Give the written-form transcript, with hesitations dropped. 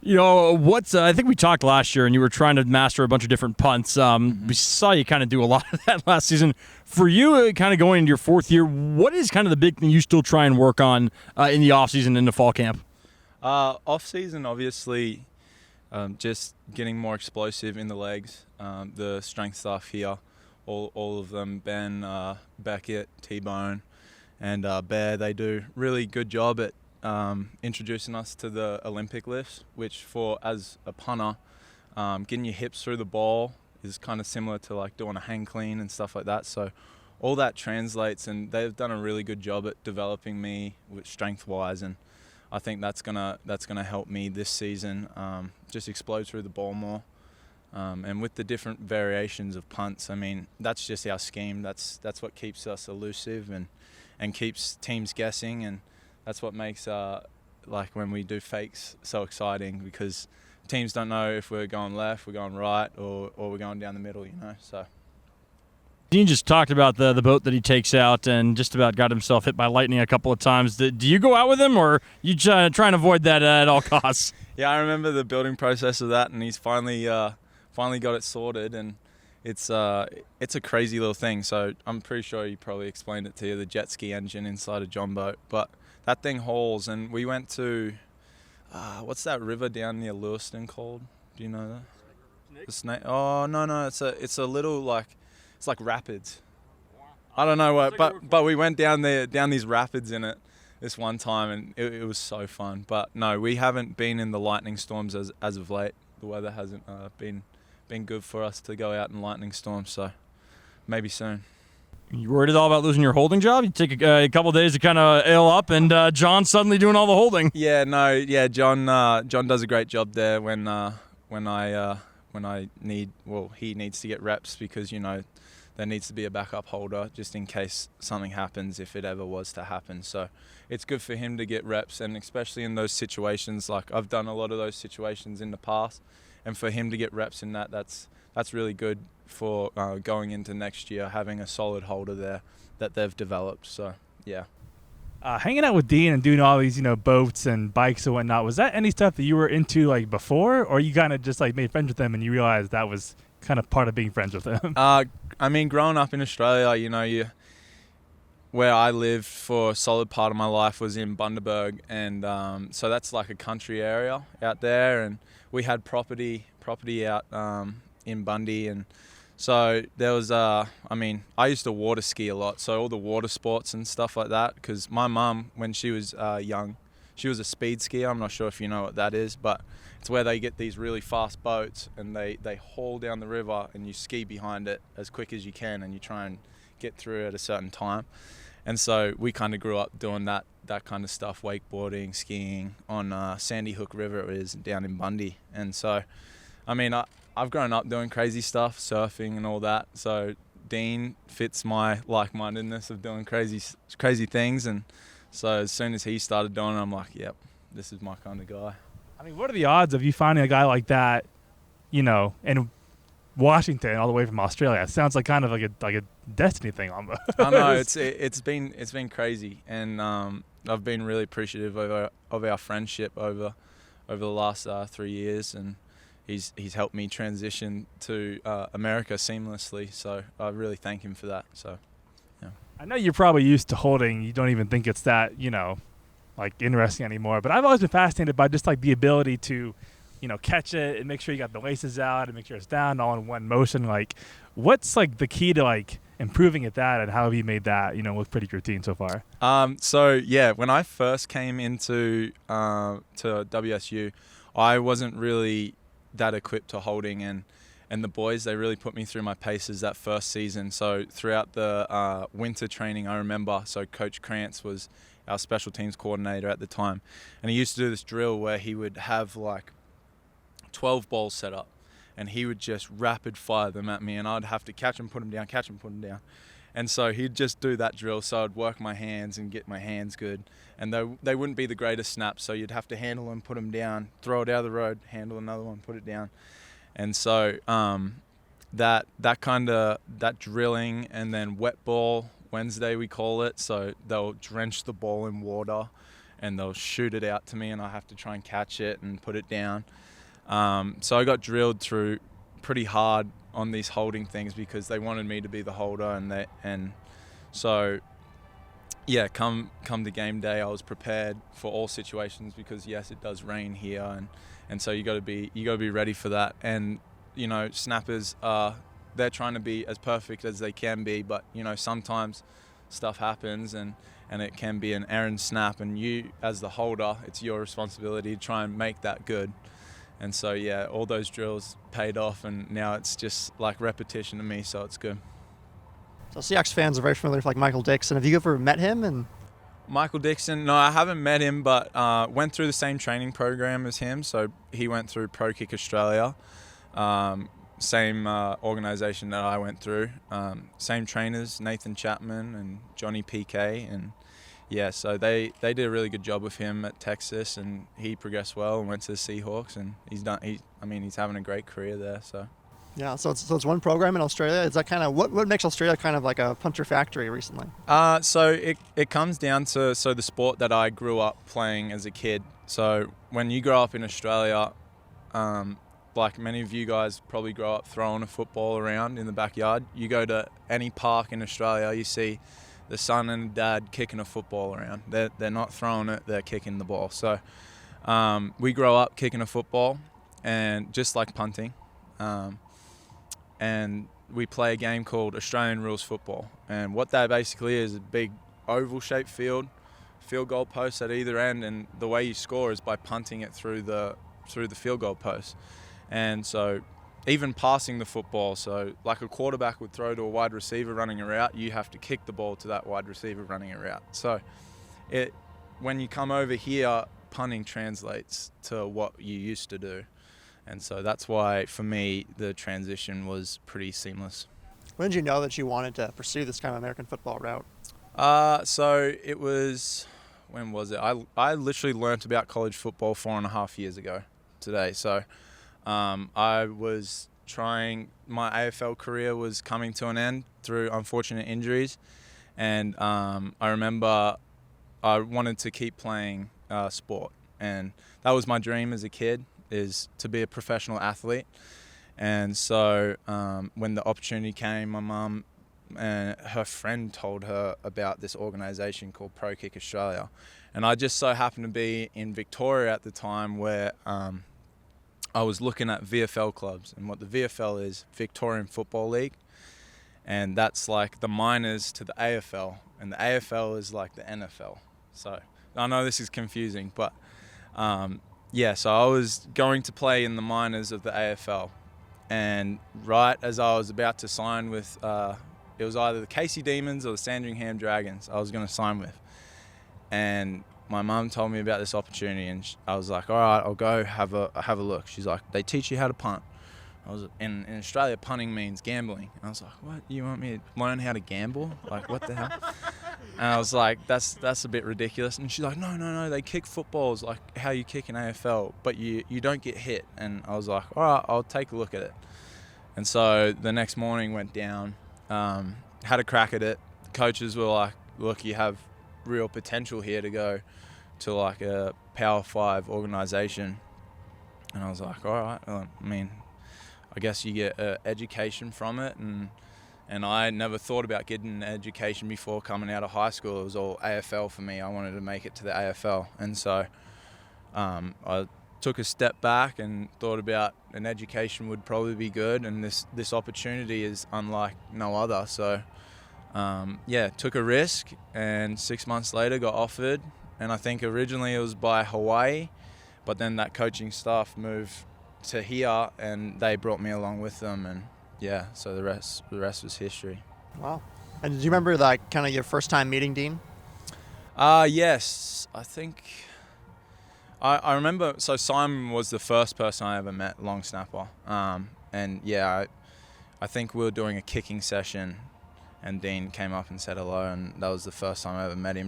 I think we talked last year, and you were trying to master a bunch of different punts. We saw you kind of do a lot of that last season. For you, kind of going into your fourth year, what is kind of the big thing you still try and work on in the offseason and the fall camp? Off-season, obviously, just getting more explosive in the legs. The strength stuff here, all of them, Ben, Beckett, T-Bone, and Bear, they do really good job at introducing us to the Olympic lifts, which as a punter, getting your hips through the ball is kind of similar to like doing a hang clean and stuff like that. So all that translates, and they've done a really good job at developing me with strength-wise, and I think that's gonna help me this season. Just explode through the ball more, and with the different variations of punts. I mean, that's just our scheme. That's what keeps us elusive and keeps teams guessing, and that's what makes like when we do fakes so exciting, because teams don't know if we're going left, we're going right, or we're going down the middle. So. Dean just talked about the boat that he takes out and just about got himself hit by lightning a couple of times. Do you go out with him, or you try and avoid that at all costs? Yeah, I remember the building process of that, and he's finally got it sorted, and it's a crazy little thing. So I'm pretty sure he probably explained it to you, the jet ski engine inside a John boat. But that thing hauls, and we went to, what's that river down near Lewiston called? Do you know that? The Snake? Oh, no, it's a little like, it's like rapids. I don't know what, but we went down these rapids in it this one time, and it was so fun. But no, we haven't been in the lightning storms as of late. The weather hasn't been good for us to go out in lightning storms, so maybe soon. You worried at all about losing your holding job? You take a couple of days to kind of ail up, and John's suddenly doing all the holding. John does a great job there when I need. Well, he needs to get reps, because there needs to be a backup holder just in case something happens, if it ever was to happen. So it's good for him to get reps, and especially in those situations. Like, I've done a lot of those situations in the past, and for him to get reps in that's really good for going into next year, having a solid holder there that they've developed. So yeah. Hanging out with Dean and doing all these boats and bikes and whatnot, was that any stuff that you were into like before, or you kind of just like made friends with him and you realized that was kind of part of being friends with him? I mean, growing up in Australia, where I lived for a solid part of my life was in Bundaberg, and so that's like a country area out there, and we had property out in Bundy, and so there was I used to water ski a lot, so all the water sports and stuff like that, because my mum, when she was young, she was a speed skier. I'm not sure if you know what that is, but it's where they get these really fast boats and they haul down the river, and you ski behind it as quick as you can, and you try and get through at a certain time. And so we kind of grew up doing that kind of stuff, wakeboarding, skiing on Sandy Hook River, it is, down in Bundy. And so, I mean, I've grown up doing crazy stuff, surfing and all that. So Dean fits my like-mindedness of doing crazy things. And so as soon as he started doing it, I'm like, yep, this is my kind of guy. I mean, what are the odds of you finding a guy like that, in Washington all the way from Australia? It sounds like kind of like a destiny thing almost. I know, it's been crazy, and I've been really appreciative of our friendship over the last 3 years, and he's helped me transition to America seamlessly. So I really thank him for that. So yeah. I know you're probably used to holding. You don't even think it's that like interesting anymore. But I've always been fascinated by just like the ability to catch it and make sure you got the laces out and make sure it's down all in one motion. Like, what's like the key to like improving at that, and how have you made that look pretty routine so far? So yeah, when I first came into to WSU, I wasn't really that equipped to holding, and the boys, they really put me through my paces that first season. So throughout the winter training, I remember, so Coach Krantz was our special teams coordinator at the time, and he used to do this drill where he would have like 12 balls set up, and he would just rapid fire them at me, and I'd have to catch them, put them down. And so he'd just do that drill, so I'd work my hands and get my hands good, and they wouldn't be the greatest snaps, so you'd have to handle them, put them down, throw it out of the road, handle another one, put it down. And so that drilling, and then wet ball Wednesday we call it, so they'll drench the ball in water and they'll shoot it out to me, and I have to try and catch it and put it down. So I got drilled through pretty hard on these holding things because they wanted me to be the holder, and so yeah, come the game day, I was prepared for all situations because yes, it does rain here, and so you got to be ready for that. And you know, snappers they're trying to be as perfect as they can be, but you know, sometimes stuff happens and it can be an errant snap, and you as the holder, it's your responsibility to try and make that good. And so yeah, all those drills paid off, and now it's just like repetition to me, so it's good. So Seahawks fans are very familiar with like Michael Dixon. Have you ever met him? And Michael Dixon, no, I haven't met him, but went through the same training program as him. So he went through Pro Kick Australia, same organisation that I went through, same trainers, Nathan Chapman and Johnny PK, and yeah, so they did a really good job with him at Texas, and he progressed well and went to the Seahawks, and he's having a great career there. So. yeah, so it's one program in Australia. Is that kind of what makes Australia kind of like a punter factory recently? So it comes down to the sport that I grew up playing as a kid. So when you grow up in Australia, like many of you guys probably grow up throwing a football around in the backyard. You go to any park in Australia, you see the son and dad kicking a football around. They're not throwing it, they're kicking the ball. So we grow up kicking a football, and just like punting. And we play a game called Australian Rules Football. And what that basically is a big oval-shaped field goal posts at either end, and the way you score is by punting it through the field goal post. And so even passing the football, so like a quarterback would throw to a wide receiver running a route, you have to kick the ball to that wide receiver running a route. So when you come over here, punting translates to what you used to do. And so that's why, for me, the transition was pretty seamless. When did you know that you wanted to pursue this kind of American football route? So it was, when was it? I literally learnt about college football 4.5 years ago today. So I was trying, my AFL career was coming to an end through unfortunate injuries. And I remember I wanted to keep playing sport. And that was my dream as a kid, is to be a professional athlete. And so when the opportunity came, my mum and her friend told her about this organisation called Pro Kick Australia. And I just so happened to be in Victoria at the time, where I was looking at VFL clubs. And what the VFL is, Victorian Football League. And that's like the minors to the AFL. And the AFL is like the NFL. So I know this is confusing, but yeah, so I was going to play in the minors of the AFL, and right as I was about to sign with, it was either the Casey Demons or the Sandringham Dragons I was going to sign with. And my mum told me about this opportunity, and I was like, all right, I'll go have a look. She's like, they teach you how to punt. I was in Australia, punting means gambling. And I was like, what? You want me to learn how to gamble? Like, what the hell? And I was like, that's a bit ridiculous. And she's like, no, they kick footballs like how you kick in AFL, but you don't get hit. And I was like, all right, I'll take a look at it. And so the next morning went down, had a crack at it. The coaches were like, look, you have real potential here to go to like a Power 5 organisation. And I was like, all right, I mean, I guess you get education from it, and I never thought about getting an education before coming out of high school. It was all AFL for me. I wanted to make it to the AFL, and so I took a step back and thought about an education would probably be good, and this opportunity is unlike no other. So yeah, took a risk, and 6 months later got offered, and I think originally it was by Hawaii, but then that coaching staff moved to here, and they brought me along with them, and yeah, so the rest was history. Wow. And do you remember like kind of your first time meeting Dean? Yes, I think I remember. So Simon was the first person I ever met, long snapper, and yeah, I think we were doing a kicking session, and Dean came up and said hello, and that was the first time I ever met him.